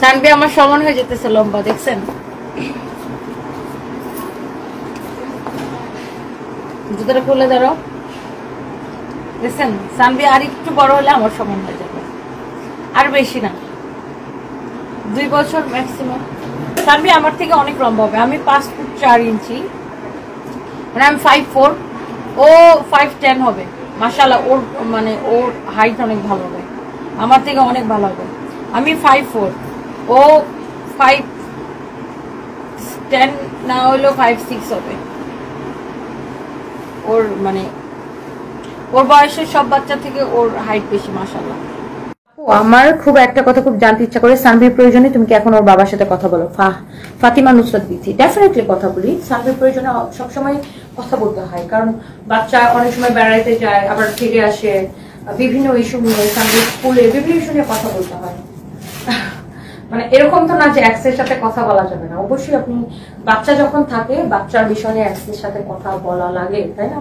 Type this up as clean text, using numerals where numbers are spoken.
সানবি আমার সমান হয়ে যেতেছে লম্বা, দেখছেন? জুতোটা খুলে দাঁড়াও, দেখছেন? সানবি আর একটু বড় হলে আমার সমান হয়ে যাবে, আর বেশি না, 2 বছর ম্যাক্সিমাম। সানবি আমার থেকে অনেক লম্বা হবে, আমি 5 ফুট 4 ইঞ্চি, মানে আমি 5'4", ও 5'10" হবে। মাশাআল্লাহ, ওর মানে ওর হাইট অনেক ভালো হবে, আমার থেকে অনেক ভালো হবে। আমি 5'4", ও 5'10" না হলেও 5'6" হবে। ওর মানে ওর বয়সের সব বাচ্চা থেকে ওর হাইট বেশি, মাশাআল্লাহ। আমার খুব একটা কথা খুব জানতে ইচ্ছা করে, সানভির প্রয়োজনে তুমি কি এখন ওর বাবার সাথে কথা বলো? ফাতিমা নুসরাত বিথি, ডেফিনেটলি কথা বলি। সানভির প্রয়োজনে সবসময় কথা বলতে হয়, কারণ বাচ্চা অনেক সময় বেড়াইতে যায়, আবার ফিরে আসে, বিভিন্ন ইস্যু নিয়ে, সানভির স্কুলে বিভিন্ন ইস্যু নিয়ে কথা বলতে হয়। মানে এরকম তো না যে এক্সের সাথে কথা বলা যাবে না, অবশ্যই আপনি বাচ্চা যখন থাকে বাচ্চার বিষয়ে এক্সের সাথে কথা বলা লাগে, তাই না?